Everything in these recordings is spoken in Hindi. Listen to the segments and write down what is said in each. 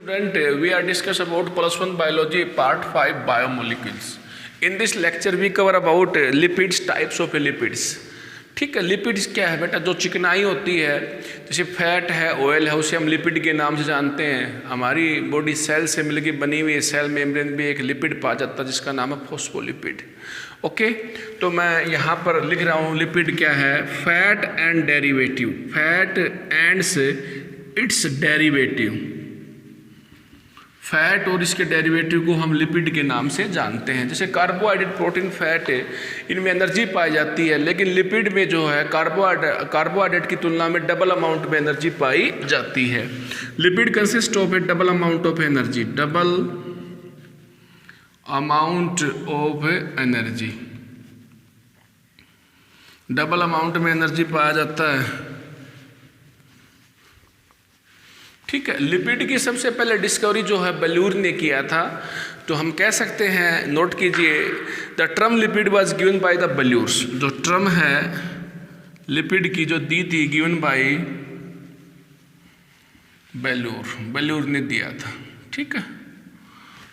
Student, we are discuss about +1 biology part 5 biomolecules. In this lecture we cover about lipids, types of lipids. ठीक है, लिपिड्स क्या है बेटा? जो चिकनाई होती है, जैसे फैट है, ऑयल है, उसे हम लिपिड के नाम से जानते हैं। हमारी बॉडी सेल से मिलकर बनी हुई सेल मेम्ब्रेन भी एक लिपिड पाया जाता है जिसका नाम है फॉस्फोलिपिड। ओके, तो मैं यहाँ पर लिख रहा हूँ लिपिड क्या है? Fat and derivative, fat ends it's derivative. Fat और इसके डेरिवेटिव को हम लिपिड के नाम से जानते हैं। जैसे कार्बोहाइड्रेट, प्रोटीन, फैट इनमें एनर्जी पाई जाती है, लेकिन लिपिड में जो है कार्बोहाइड्रेट की तुलना में डबल अमाउंट में एनर्जी पाई जाती है। Lipid consist of A double amount of energy, double amount of energy, double amount में एनर्जी पाया जाता है। ठीक है, लिपिड की सबसे पहले डिस्कवरी जो है बेल्यूर ने किया था, तो हम कह सकते हैं, नोट कीजिए, the term lipid was given by the Bloor's. जो टर्म है लिपिड की जो दी थी, गिवन बाय बेल्यूर ने दिया था। ठीक है,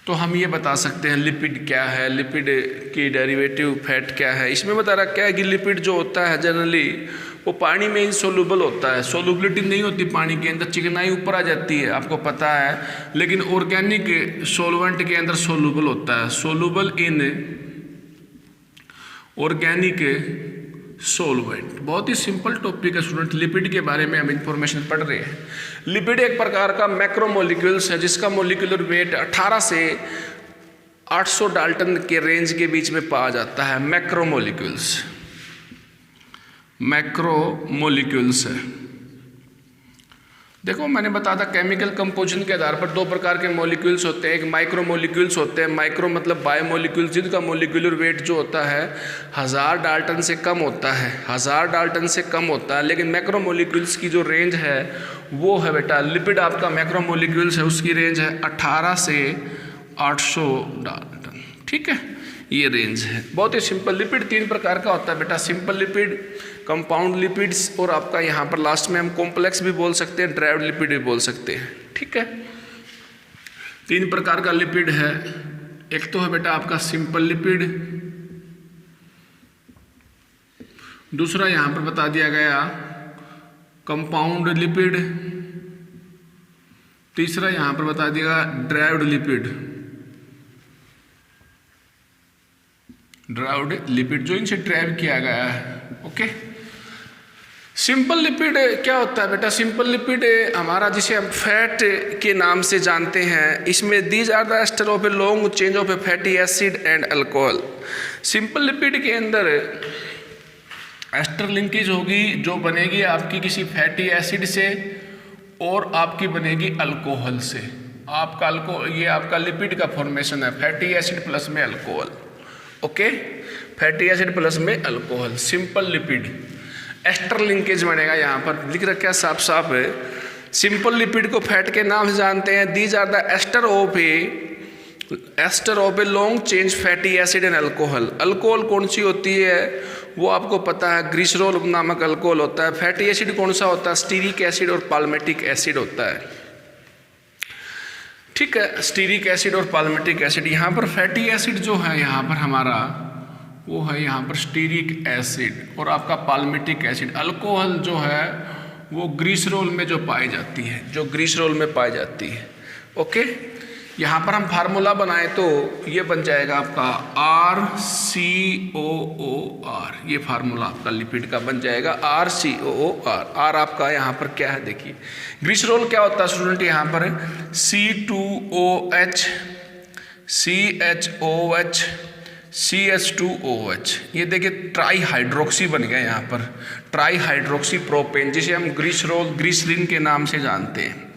तो हम ये बता सकते हैं लिपिड क्या है, लिपिड की डेरिवेटिव फैट क्या है। इसमें बता रहा क्या है कि लिपिड जो होता है जनरली वो पानी में इनसोल्यूबल होता है, सोल्युबिलिटी नहीं होती पानी के अंदर, चिकनाई ऊपर आ जाती है, आपको पता है, लेकिन ऑर्गेनिक सोलवेंट के अंदर सोल्यूबल होता है, सोल्यूबल इन ऑर्गेनिक सोलवेंट। बहुत ही सिंपल टॉपिक है स्टूडेंट, लिपिड के बारे में हम इंफॉर्मेशन पढ़ रहे हैं। लिपिड एक प्रकार का मैक्रोमोलिक्यूल्स है जिसका मोलिकुलर वेट 18 से 800 डाल्टन के रेंज के बीच में पाया जाता है। मैक्रोमोलिक्यूल्स है। देखो मैंने बताया था केमिकल कंपोजिशन के आधार पर दो प्रकार के मॉलिक्यूल्स होते हैं। एक माइक्रोमोलिक्यूल्स होते हैं, माइक्रो मतलब बायोमोलिक्यूल्स, जिनका मोलिकुलर वेट जो होता है 1000 डाल्टन से कम होता है, 1000 डाल्टन से कम होता है। लेकिन मैक्रोमोलिक्यूल्स की जो रेंज है वो है बेटा, लिपिड आपका मैक्रोमोलिक्यूल्स है, उसकी रेंज है 18 से 800 डाल्टन। ठीक है, ये रेंज है। बहुत ही सिंपल। लिपिड 3 प्रकार का होता है बेटा, सिंपल लिपिड, कंपाउंड लिपिड्स, और आपका यहाँ पर लास्ट में हम कॉम्प्लेक्स भी बोल सकते हैं, ड्राइव्ड लिपिड भी बोल सकते हैं। ठीक है, 3 प्रकार का लिपिड है। एक तो है बेटा आपका सिंपल लिपिड, दूसरा यहाँ पर बता दिया गया कंपाउंड लिपिड, तीसरा यहाँ पर बता दिया ड्राइव्ड लिपिड। ड्राइव्ड लिपिड जो इनसे ड्राइव किया गया है। ओके, सिंपल लिपिड क्या होता है बेटा? सिंपल लिपिड हमारा जिसे हम फैट के नाम से जानते हैं, इसमें these are the ester of a long change of a fatty acid and alcohol. Simple lipid के अंदर एस्टर लिंकेज होगी जो बनेगी आपकी किसी फैटी एसिड से और आपकी बनेगी अल्कोहल से। आपका ये आपका लिपिड का फॉर्मेशन है, फैटी एसिड प्लस में alcohol. Okay, fatty acid plus में alcohol, simple lipid. Ester linkage बनेगा, यहाँ पर लिख रखा है साफ साफ है। सिंपल लिपिड को फैट के नाम से जानते हैं। These are the ester of a long change fatty acid and alcohol. Alcohol कौन सी होती है वो आपको पता है, ग्लिसरॉल नामक अल्कोहल होता है। फैटी एसिड कौन सा होता है? स्टीरिक एसिड और पाल्मेटिक एसिड होता है। ठीक है, स्टीरिक एसिड और पाल्मेटिक एसिड। यहाँ पर फैटी एसिड जो है यहाँ पर हमारा वो है यहाँ पर स्टीरिक एसिड, और आपका पाल्मेटिक एसिड। अल्कोहल जो है वो ग्लिसरॉल में जो पाई जाती है, जो ग्लिसरॉल में पाई जाती है। ओके, यहाँ पर हम फार्मूला बनाए तो ये बन जाएगा आपका RCOOR। ये फार्मूला आपका लिपिड का बन जाएगा RCOOR। R आपका यहाँ पर क्या है देखिए, ग्लिसरॉल क्या होता है स्टूडेंट? यहाँ पर C2OH, CHOH, CH2OH। ये देखिए ट्राई हाइड्रोक्सी बन गया यहाँ पर, ट्राई हाइड्रोक्सी प्रोपेन, जिसे हम ग्लिसरीन के नाम से जानते हैं,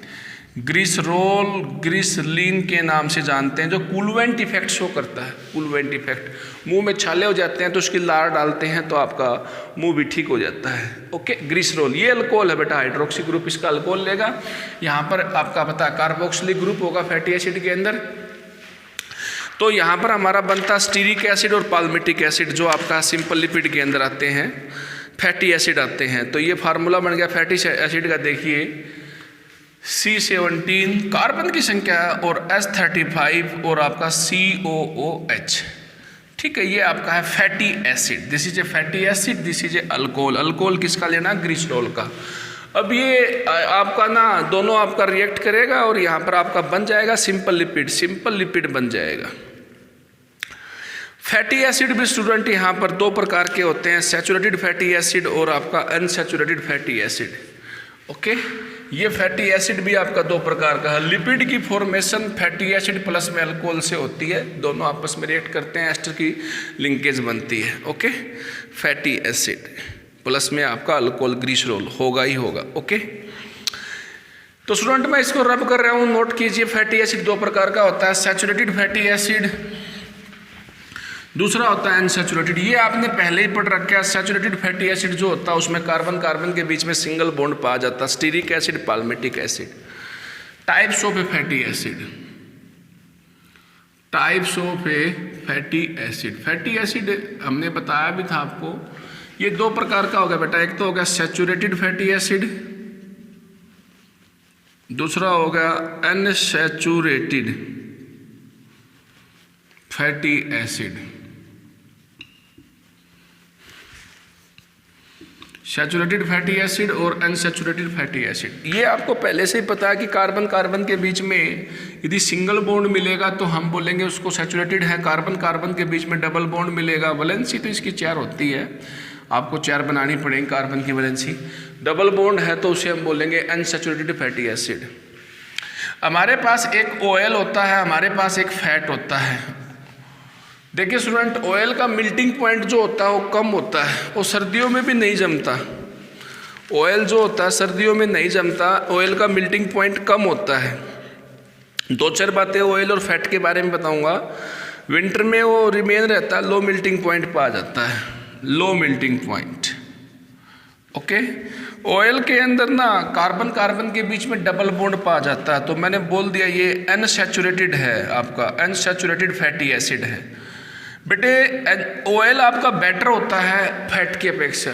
ग्लिसरीन के नाम से जानते हैं, जो कूलवेंट इफेक्ट शो करता है। कूलवेंट इफेक्ट, मुंह में छाले हो जाते हैं तो उसकी लार डालते हैं तो आपका मुंह भी ठीक हो जाता है। ओके, ग्लिसरॉल ये अल्कोहल है बेटा, हाइड्रोक्सी ग्रुप इसका अल्कोहल लेगा। यहाँ पर आपका पता कार्बोक्सिलिक ग्रुप होगा फैटी एसिड के अंदर। तो यहाँ पर हमारा बनता स्टीरिक एसिड और पाल्मेटिक एसिड, जो आपका सिंपल लिपिड के अंदर आते हैं, फैटी एसिड आते हैं। तो ये फार्मूला बन गया फैटी एसिड का, देखिए C17 कार्बन की संख्या और S35 और आपका COOH। ठीक है, ये आपका है fatty acid. This is a fatty acid, this is a alcohol. Alcohol किसका लेना? ग्लिसरॉल का। अब ये आपका ना दोनों आपका रिएक्ट करेगा और यहाँ पर आपका बन जाएगा सिंपल लिपिड। सिंपल लिपिड बन जाएगा। फैटी एसिड भी स्टूडेंट यहाँ पर दो प्रकार के होते हैं, सैचुरेटेड फैटी एसिड और आपका अनसैचुरेटेड फैटी एसिड। ओके, ये फैटी एसिड भी आपका दो प्रकार का है। लिपिड की फॉर्मेशन फैटी एसिड प्लस में अल्कोहल से होती है, दोनों आपस में रिएक्ट करते हैं, एस्टर की लिंकेज बनती है। ओके, फैटी एसिड प्लस में आपका अल्कोहल ग्लिसरॉल होगा ही होगा। ओके, तो स्टूडेंट मैं इसको रब कर रहा हूँ, नोट कीजिए। फैटी एसिड दो प्रकार का होता है, सैचुरेटेड फैटी एसिड, दूसरा होता है अनसैचुरेटेड। ये आपने पहले ही पढ़ रखा है। सैचुरेटेड फैटी एसिड जो होता है उसमें कार्बन कार्बन के बीच में सिंगल बॉन्ड पाया जाता है, stearic acid, palmitic acid. Types of a fatty acid, types of a fatty acid. Fatty acid हमने बताया भी था आपको, ये दो प्रकार का होगा बेटा। एक तो होगा सैचुरेटेड फैटी एसिड, दूसरा होगा unsaturated fatty acid. Saturated fatty acid और अनसैचुरेटेड फैटी एसिड। ये आपको पहले से ही पता है कि कार्बन कार्बन के बीच में यदि सिंगल बॉन्ड मिलेगा तो हम बोलेंगे उसको सैचुरेटेड है। कार्बन कार्बन के बीच में डबल बॉन्ड मिलेगा, वैलेंसी तो इसकी 4 होती है, आपको 4 बनानी पड़ेगी कार्बन की वैलेंसी। डबल बॉन्ड है तो उसे हम बोलेंगे अनसैचुरेटेड फैटी एसिड। हमारे पास एक ऑयल होता है, हमारे पास एक फैट होता है। देखिए स्टूडेंट, ऑयल का मेल्टिंग पॉइंट जो होता है वो कम होता है, वो सर्दियों में भी नहीं जमता। ऑयल जो होता है सर्दियों में नहीं जमता, ऑयल का मेल्टिंग पॉइंट कम होता है। 2-4 बातें ऑयल और फैट के बारे में बताऊंगा। विंटर में वो रिमेन रहता है, लो मेल्टिंग पॉइंट पाया जाता है, low melting point. Okay, oil के अंदर ना कार्बन कार्बन के बीच में डबल बॉन्ड पाया जाता है, तो मैंने बोल दिया ये अनसैचुरेटेड है, आपका अनसैचुरेटेड फैटी एसिड है। बेटे ऑयल आपका बेटर होता है फैट की अपेक्षा।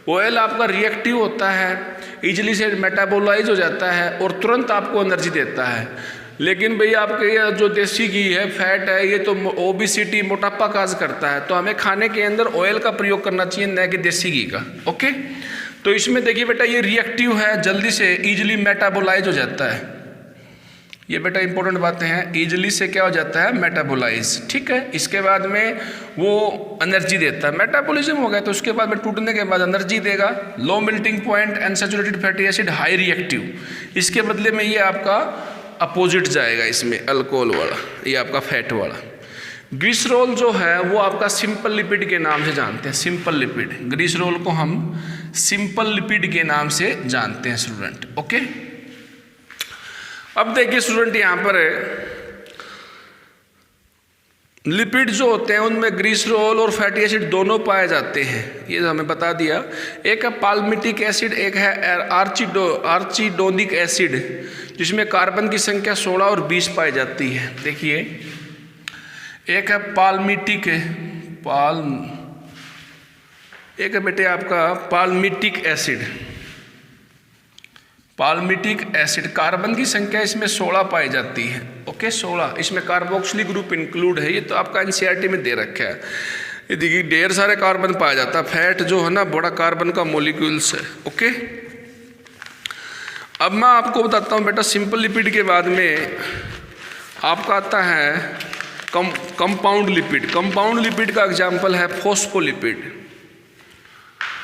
ऑयल आपका रिएक्टिव होता है, इजीली से मेटाबोलाइज हो जाता है और तुरंत आपको एनर्जी देता है। लेकिन भैया आपके ये जो देसी घी है, फैट है, ये तो ओबेसिटी, मोटापा काज करता है, तो हमें खाने के अंदर ऑयल का प्रयोग करना चाहिए, न कि देसी घी का। ओके, तो इसमें देखिए बेटा ये रिएक्टिव है, जल्दी से इजीली मेटाबोलाइज हो जाता है। ये बेटा इंपॉर्टेंट बातें हैं, इजीली से क्या हो जाता है? मेटाबोलाइज। ठीक है, इसके बाद में वो एनर्जी देता है। मेटाबॉलिज्म हो गया तो उसके बाद में टूटने के बाद एनर्जी देगा। Low melting point unsaturated fatty acid, high reactive. इसके बदले में ये आपका अपोजिट जाएगा, इसमें अल्कोहल वाला, ये आपका फैट वाला। ग्लिसरॉल जो है वो आपका सिंपल लिपिड के नाम से जानते हैं, सिंपल लिपिड। ग्लिसरॉल को हम सिंपल लिपिड के नाम से जानते हैं स्टूडेंट। ओके, अब देखिए स्टूडेंट यहाँ पर लिपिड जो होते हैं उनमें ग्लिसरॉल और फैटी एसिड दोनों पाए जाते हैं, ये हमें बता दिया। एक है पाल्मिटिक एसिड, एक है आर्चिडोनिक एसिड, जिसमें कार्बन की संख्या 16 और 20 पाई जाती है। देखिए, एक है पाल्मिटिक, एक है बेटे आपका palmitic acid. Palmitic acid, carbon की संख्या इसमें 16 पाई जाती है। ओके, 16, इसमें कार्बोक्सिलिक ग्रुप इंक्लूड है, ये तो आपका एनसीईआरटी में दे रखा है। ये देखिए ढेर सारे कार्बन पाया जाता है। फैट जो है ना बड़ा कार्बन का मॉलिक्यूल्स है। ओके, अब मैं आपको बताता हूँ बेटा सिंपल लिपिड के बाद में आपका आता है कंपाउंड लिपिड। कंपाउंड लिपिड का एग्जाम्पल है phospholipid.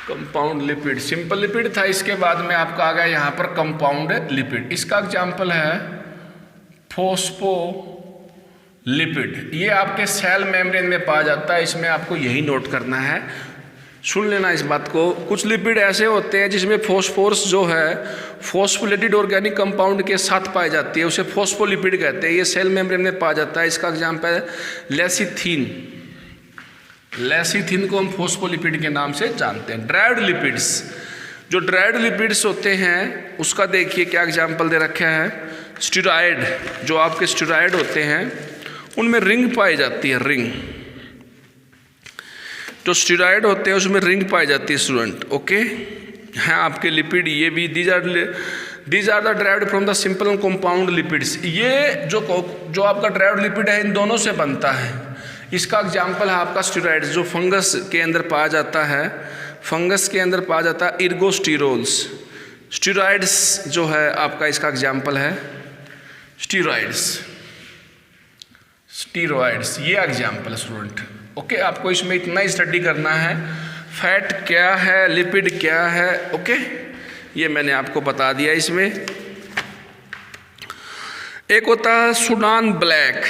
Compound lipid simple lipid था, इसके बाद में आपका आ गया यहाँ पर कंपाउंड लिपिड। इसका एग्जाम्पल है फॉस्फोलिपिड। ये आपके सेल मेम्ब्रेन में पाया जाता है, इसमें आपको यही नोट करना है, सुन लेना इस बात को। कुछ लिपिड ऐसे होते हैं जिसमें फॉस्फोरस जो है फॉस्फोलेटेड ऑर्गेनिक कंपाउंड के साथ पाई जाती है, उसे फॉस्फोलिपिड कहते हैं। ये सेल मेम्ब्रेन में पाया जाता है। इसका एग्जाम्पल है लेसिथिन। लेसिथिन को हम फॉस्फोलिपिड के नाम से जानते हैं। ड्राइव्ड लिपिड्स, जो ड्राइव्ड लिपिड्स होते हैं उसका देखिए क्या एग्जाम्पल दे रखा है। स्टेरॉयड, जो आपके स्टेरॉयड होते हैं उनमें रिंग पाई जाती है, रिंग। जो स्टेरॉयड होते हैं उसमें रिंग पाई जाती है स्टूडेंट। ओके, हैं आपके लिपिड, ये भी these are these are the derived from the simple and compound lipids. ये जो आपका ड्राइव्ड लिपिड है इन दोनों से बनता है। इसका एग्जाम्पल है आपका स्टेरॉइड्स, जो फंगस के अंदर पाया जाता है, फंगस के अंदर पाया जाता है इर्गोस्टेरोल्स। स्टेरॉइड्स जो है आपका इसका एग्जाम्पल है स्टेरॉइड्स, स्टेरॉइड्स ये एग्जाम्पल है स्टूडेंट। ओके, आपको इसमें इतना ही स्टडी करना है, फैट क्या है, लिपिड क्या है। ओके, ये मैंने आपको बता दिया। इसमें एक होता है सूडान ब्लैक,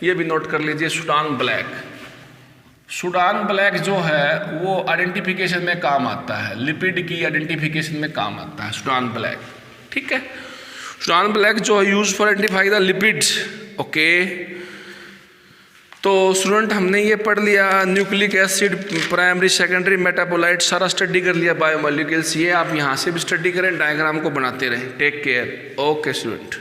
ये भी नोट कर लीजिए, सूडान ब्लैक। सूडान ब्लैक जो है वो आइडेंटिफिकेशन में काम आता है, लिपिड की आइडेंटिफिकेशन में काम आता है सूडान ब्लैक। ठीक है, सूडान ब्लैक जो है use for identify the lipids. Okay, तो स्टूडेंट हमने ये पढ़ लिया nucleic acid, primary secondary metabolite, सारा स्टडी कर लिया बायोमोलिक्यूल्स। ये आप यहाँ से भी स्टडी करें, डायग्राम को बनाते रहें। Take care. Okay student.